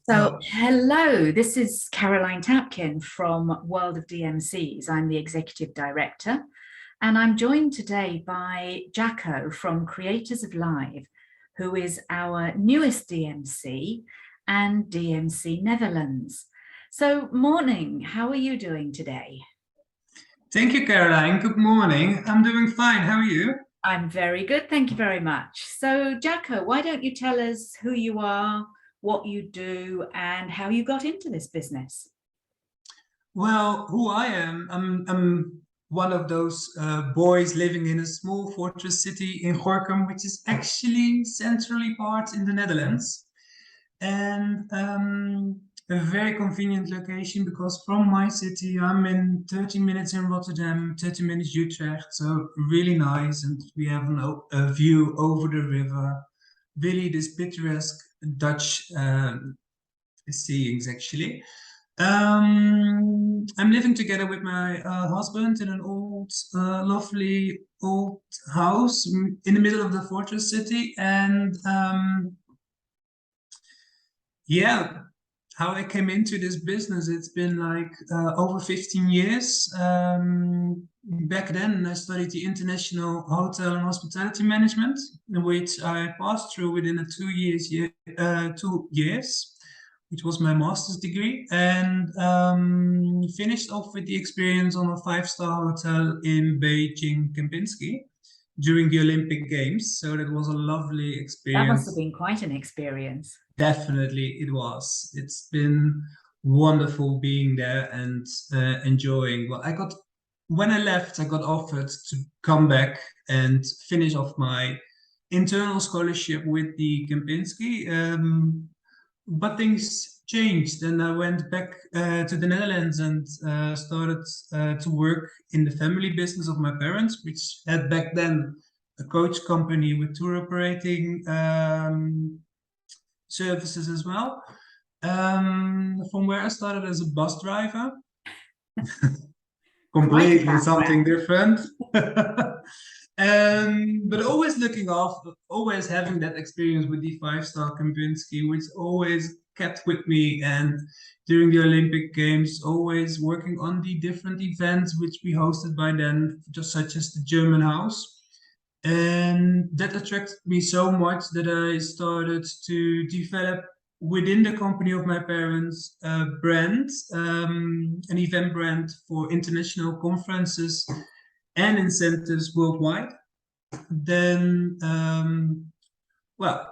So, hello, this is Caroline Tapkin from World of DMCs. I'm the executive director, and I'm joined today by Jacco from Creators of Live, who is our newest DMC and DMC Netherlands. So, morning, how are you doing today? Thank you, Caroline. Good morning. I'm doing fine. How are you? I'm very good, thank you very much. So, Jacco, why don't you tell us who you are, what you do, and how you got into this business? Well, who I am, I'm one of those boys living in a small fortress city in Gorkum, which is actually centrally part in the Netherlands. And a very convenient location because from my city, I'm in 30 minutes in Rotterdam, 30 minutes Utrecht. So really nice. And we have a view over the river. Really this picturesque Dutch seeings actually. I'm living together with my husband in an old, lovely old house in the middle of the fortress city. And yeah, how I came into this business, it's been like over 15 years. Back then, I studied the International Hotel and Hospitality Management, which I passed through within a 2 years, which was my master's degree, and finished off with the experience on a five-star hotel in Beijing, Kempinski, during the Olympic Games. So that was a lovely That must have experience. been quite an experience. Definitely, it was. It's been wonderful being there and enjoying. Well, when I left, I got offered to come back and finish off my internal scholarship with the Kempinski. But things changed, and I went back to the Netherlands and started to work in the family business of my parents, which had back then a coach company with tour operating services as well. From where I started as a bus driver, Quite a completely something background. different. But always looking after, always having that experience with the five-star Kempinski, which always kept with me. And during the Olympic Games, always working on the different events which we hosted by then, just such as the German House. And that attracted me so much that I started to develop within the company of my parents a brand, an event brand for international conferences and incentives worldwide. Then, well,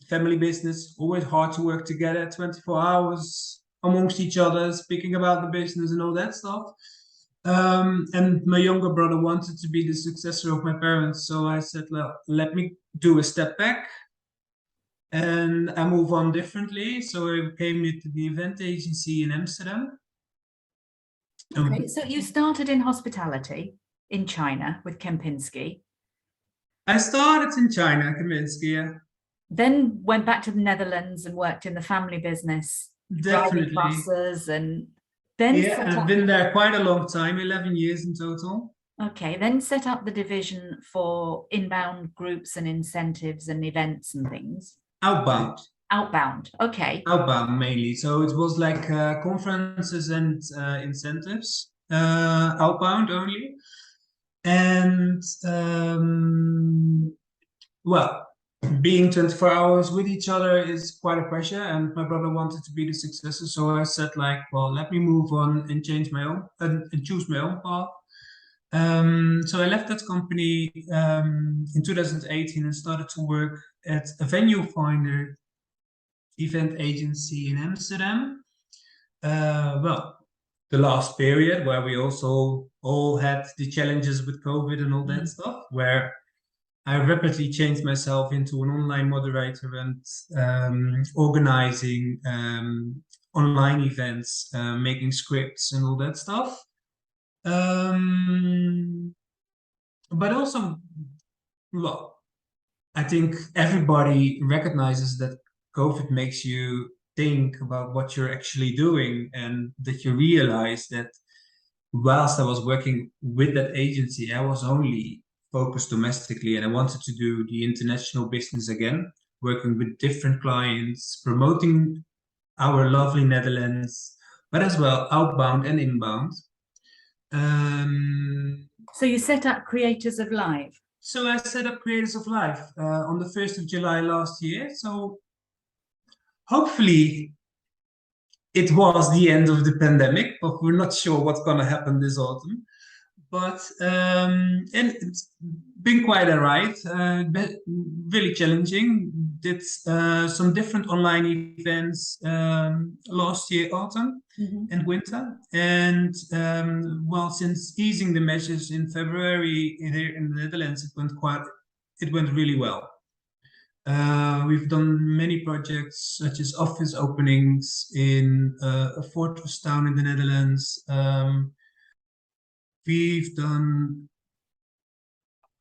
family business, always hard to work together 24 hours amongst each other, speaking about the business and all that stuff. And my younger brother wanted to be the successor of my parents. So I said, well, let me do a step back and I move on differently. So I came into the event agency in Amsterdam. Okay, so you started in hospitality in China with Kempinski, I started in China, Kaminsky, yeah. then went back to the Netherlands and worked in the family business, driving Definitely. buses, and then Yeah, set I've up been there quite a long time, 11 years in total. then set up the division for inbound groups and incentives and events and things. Outbound. Outbound. Okay. Outbound mainly. So it was like conferences and incentives, outbound only. And well, being 24 hours with each other is quite a pressure. And my brother wanted to be the successor. So I said like, well, let me move on and change my own and choose my own path. So I left that company in 2018 and started to work at a venue finder event agency in Amsterdam. Well, the last period where we also all had the challenges with COVID and all that stuff, where I rapidly changed myself into an online moderator and organizing online events, making scripts and all that stuff. But also, well, I think everybody recognizes that COVID makes you think about what you're actually doing and that you realize that whilst I was working with that agency, I was only focused domestically and I wanted to do the international business again, working with different clients, promoting our lovely Netherlands, but as well outbound and inbound. So you set up Creators of Live. So I set up Creators of Life on the 1st of July last year. So hopefully it was the end of the pandemic, but we're not sure what's going to happen this autumn. But and it's been quite a ride, really challenging. Did some different online events last year autumn and winter, and well, since easing the measures in February here in the Netherlands, it went really well. We've done many projects such as office openings in a fortress town in the Netherlands. We've done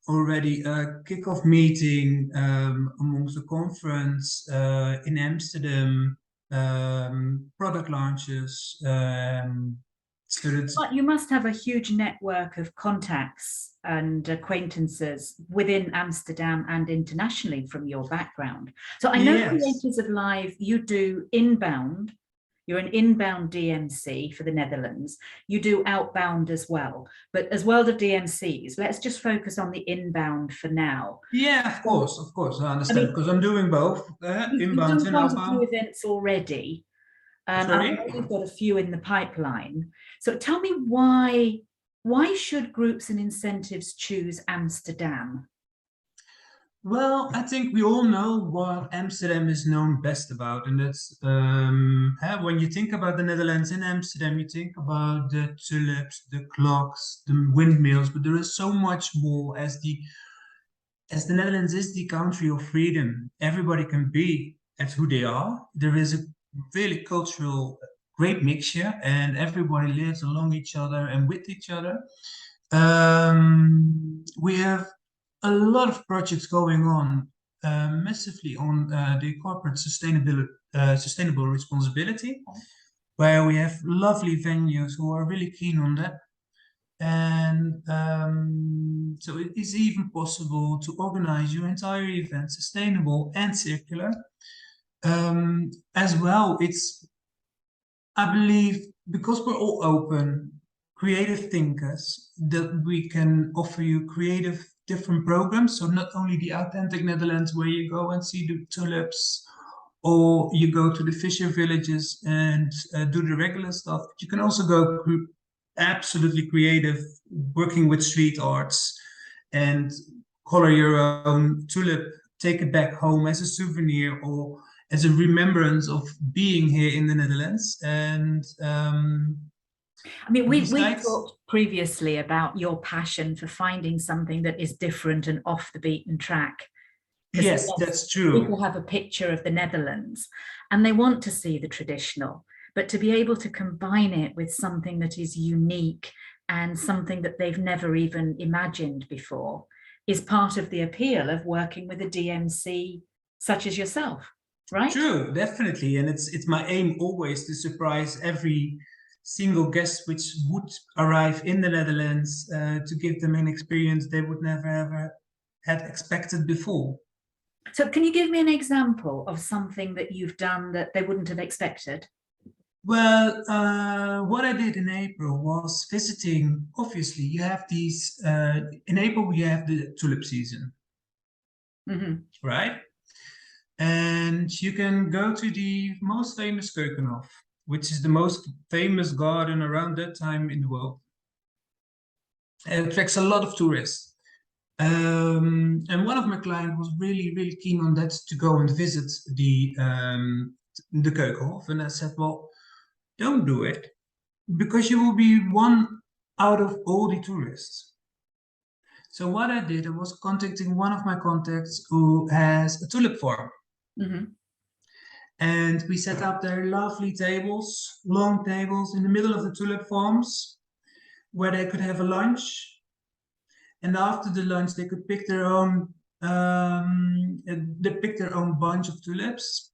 already a kickoff meeting amongst the conference in Amsterdam, product launches. So that's, but you must have a huge network of contacts and acquaintances within Amsterdam and internationally from your background. So I know yes. Creators of Live, you do inbound. You're an inbound DMC for the Netherlands. You do outbound as well. But as World of DMCs, let's just focus on the inbound for now. Yeah, of course, I understand, because I'm doing both inbound and outbound. You've done quite a few events already. Sorry? I know you've got a few in the pipeline. So tell me why should groups and incentives choose Amsterdam? Well, I think we all know what Amsterdam is known best about, and that's when you think about the Netherlands in Amsterdam, you think about the tulips, the clocks, the windmills, but there is so much more. As the Netherlands is the country of freedom, everybody can be as who they are. There is a really cultural great mixture, and everybody lives along each other and with each other. We have a lot of projects going on massively on the corporate sustainable responsibility, where we have lovely venues who are really keen on that. And so it is even possible to organize your entire event sustainable and circular. As well, I believe, because we're all open, creative thinkers, that we can offer you creative different programs. So not only the authentic Netherlands, where you go and see the tulips, or you go to the fisher villages and do the regular stuff, but you can also go absolutely creative, working with street arts and color your own tulip, take it back home as a souvenir or as a remembrance of being here in the Netherlands. And I mean, we talked previously about your passion for finding something that is different and off the beaten track. Yes, that's true. People have a picture of the Netherlands and they want to see the traditional, but to be able to combine it with something that is unique and something that they've never even imagined before is part of the appeal of working with a DMC such as yourself, right? True, definitely. And it's my aim always to surprise every single guest which would arrive in the Netherlands, to give them an experience they would never ever had expected before. So can you give me an example of something that you've done that they wouldn't have expected? Well, what I did in April was visiting. Obviously, you have these, in April we have the tulip season, right? And you can go to the most famous Keukenhof, which is the most famous garden around that time in the world. It attracts a lot of tourists. And one of my clients was really, really keen on that, to go and visit the Keukenhof. And I said, well, don't do it, because you will be one out of all the tourists. So what I did, I was contacting one of my contacts who has a tulip farm. And we set up their lovely tables, long tables in the middle of the tulip farms, where they could have a lunch. And after the lunch, they could pick their own bunch of tulips.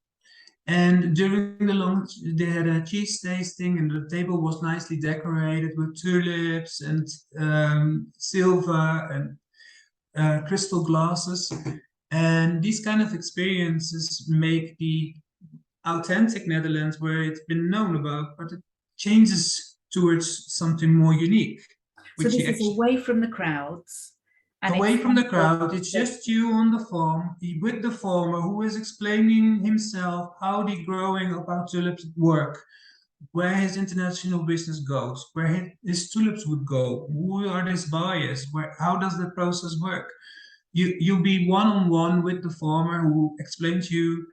And during the lunch, they had a cheese tasting, and the table was nicely decorated with tulips and silver and crystal glasses. And these kind of experiences make the authentic Netherlands where it's been known about, but it changes towards something more unique. So this is away from the crowds. And away from the crowd, it's just you on the farm with the farmer who is explaining himself how the growing of our tulips work, where his international business goes, where his tulips would go, who are his buyers, how does the process work. You'll be one-on-one with the farmer who explains you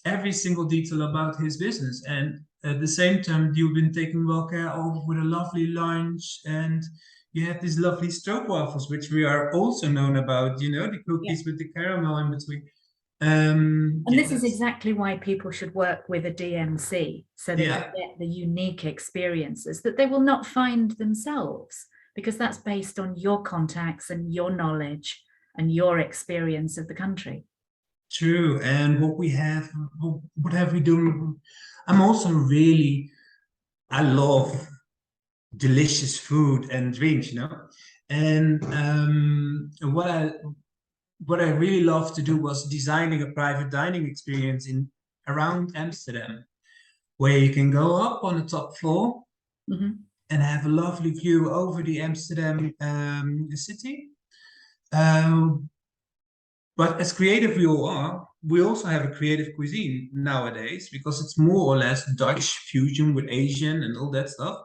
every single detail about his business, and at the same time you've been taken well care of with a lovely lunch, and you have these lovely stroopwafels, which we are also known about, you know, the cookies with the caramel in between. And this is exactly why people should work with a DMC, so that they get the unique experiences that they will not find themselves, because that's based on your contacts and your knowledge and your experience of the country. True. And what have we done? I'm also really, I love delicious food and drinks, you know. And what I really loved to do was designing a private dining experience around Amsterdam, where you can go up on the top floor and have a lovely view over the Amsterdam city. But as creative we all are, we also have a creative cuisine nowadays, because it's more or less Dutch fusion with Asian and all that stuff.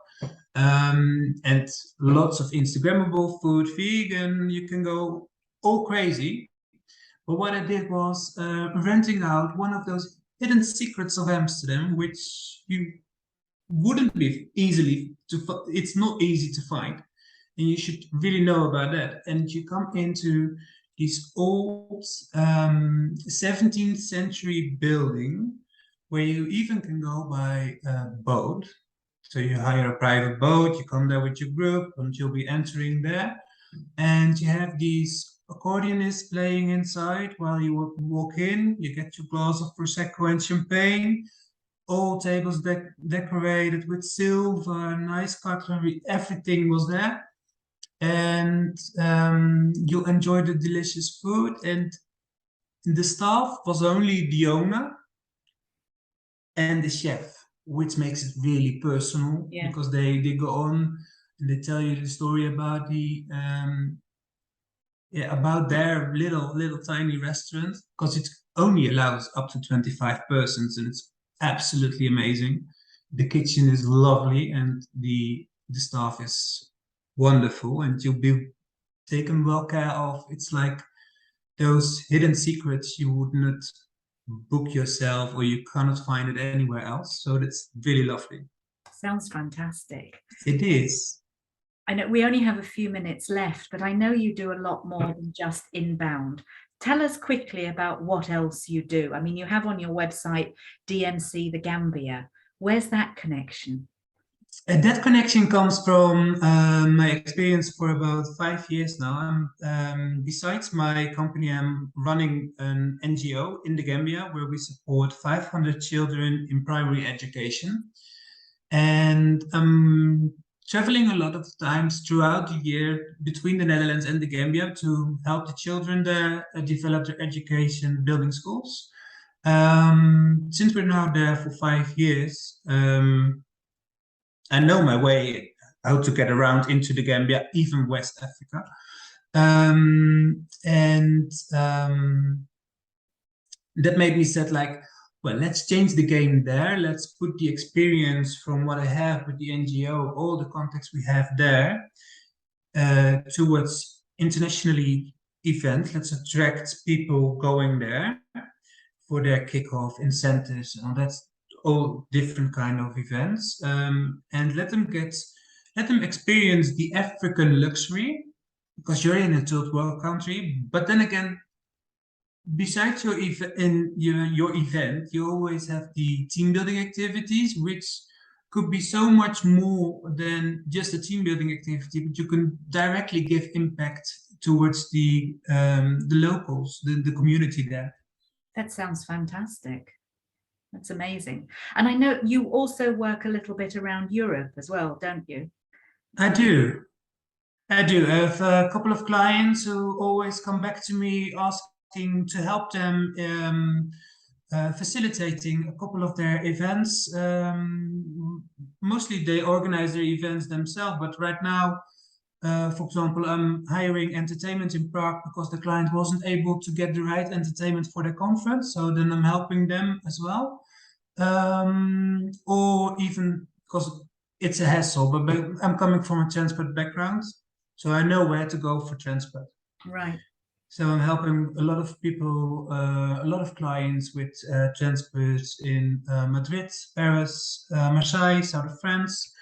And lots of Instagrammable food, vegan, you can go all crazy. But what I did was renting out one of those hidden secrets of Amsterdam, which you wouldn't be it's not easy to find. And you should really know about that. And you come into this old 17th century building where you even can go by boat. So you hire a private boat, you come there with your group, and you'll be entering there. And you have these accordionists playing inside while you walk in. You get your glass of Prosecco and champagne. All tables decorated with silver, nice cutlery, everything was there. And you enjoy the delicious food. And the staff was only the owner and the chef, which makes it really personal, because they go on and they tell you the story about about their little tiny restaurant, because it only allows up to 25 persons, and it's absolutely amazing. The kitchen is lovely, and the staff is wonderful, and you'll be taken well care of. It's like those hidden secrets you would not book yourself, or you cannot find it anywhere else. So that's really lovely. Sounds fantastic. It is. I know we only have a few minutes left, but I know you do a lot more than just inbound. Tell us quickly about what else you do. I mean, you have on your website DMC The Gambia. Where's that connection? And that connection comes from my experience for about 5 years now. Besides my company, I'm running an NGO in the Gambia where we support 500 children in primary education. And I'm traveling a lot of times throughout the year between the Netherlands and the Gambia to help the children there develop their education, building schools. Since we're now there for 5 years, I know my way how to get around into the Gambia, even West Africa. That made me said, like, well, let's change the game there. Let's put the experience from what I have with the NGO, all the contacts we have there, towards internationally events. Let's attract people going there for their kickoff incentives and all that. All different kind of events, and let them experience the African luxury, because you're in a third world country. But then again, besides your event, you always have the team building activities, which could be so much more than just a team building activity, but you can directly give impact towards the locals, the community there. That sounds fantastic. That's amazing. And I know you also work a little bit around Europe as well, don't you? I do. I have a couple of clients who always come back to me asking to help them facilitating a couple of their events. Mostly they organize their events themselves, but right now, for example, I'm hiring entertainment in Prague because the client wasn't able to get the right entertainment for the conference. So then I'm helping them as well. Or even because it's a hassle, but I'm coming from a transport background, so I know where to go for transport. Right. So I'm helping a lot of people, a lot of clients with transports in Madrid, Paris, Marseille, south of France,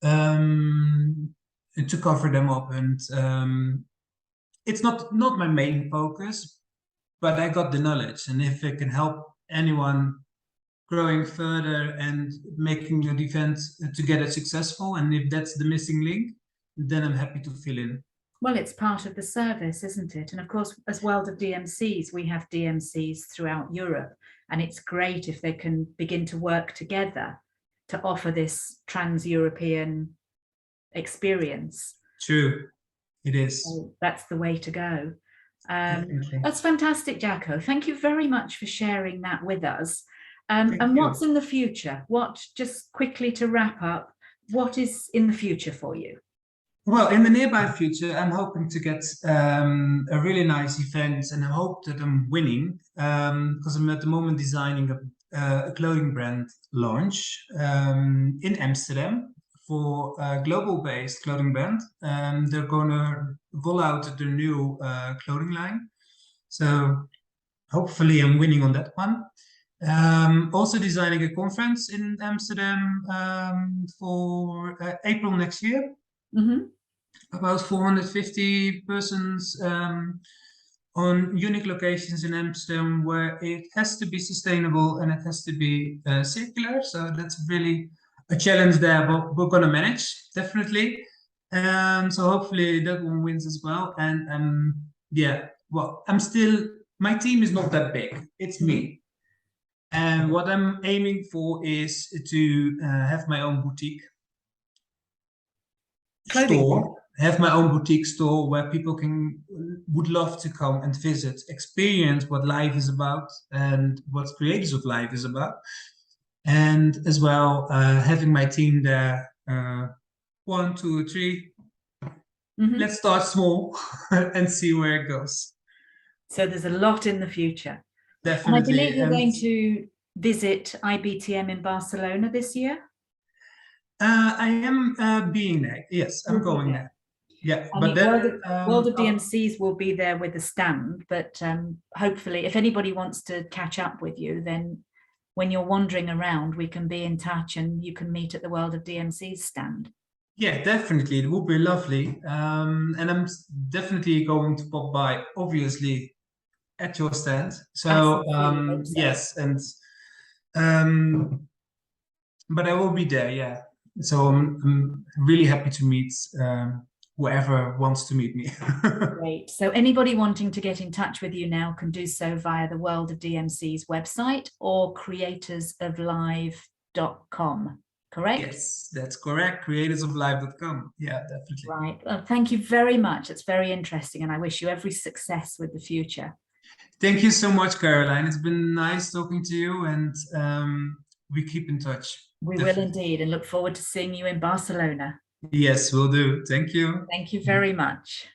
to cover them up. And it's not my main focus, but I got the knowledge. And if I can help anyone growing further and making your event together successful, and if that's the missing link, then I'm happy to fill in. Well, it's part of the service, isn't it? And of course, as World of DMCs, we have DMCs throughout Europe, and it's great if they can begin to work together to offer this trans-European experience. True, it is. So that's the way to go. That's fantastic, Jacco. Thank you very much for sharing that with us. And what's in the future? Just quickly to wrap up, what is in the future for you? Well, in the nearby future, I'm hoping to get a really nice event, and I hope that I'm winning because I'm at the moment designing a clothing brand launch in Amsterdam for a global-based clothing brand. They're going to roll out their new clothing line. So hopefully I'm winning on that one. Also designing a conference in Amsterdam for April next year. Mm-hmm. About 450 persons on unique locations in Amsterdam where it has to be sustainable and it has to be circular. So that's really a challenge there, but we're going to manage, definitely. So hopefully that one wins as well. And yeah, well, my team is not that big. It's me. And what I'm aiming for is to have my own boutique store. Have my own boutique store where people would love to come and visit, experience what life is about and what Creators of Life is about. And as well, having my team there, 1, 2, 3. Mm-hmm. Let's start small and see where it goes. So there's a lot in the future. Definitely. And I believe you're going to visit IBTM in Barcelona this year? I am being there. Yes, I'm going there. Yeah, but then World of DMCs will be there with a stand, but hopefully if anybody wants to catch up with you, then when you're wandering around, we can be in touch and you can meet at the World of DMCs stand. Yeah, definitely. It would be lovely. And I'm definitely going to pop by, obviously, at your stand. So, yes, and but I will be there, yeah. So I'm really happy to meet whoever wants to meet me. Great. So anybody wanting to get in touch with you now can do so via the World of DMC's website or creatorsoflive.com, correct? Yes, that's correct. Creatorsoflive.com. Yeah, definitely. Right. Well, thank you very much. It's very interesting and I wish you every success with the future. Thank you so much, Caroline. It's been nice talking to you and we keep in touch. We will indeed, and look forward to seeing you in Barcelona. Yes, we'll do. Thank you. Thank you very much.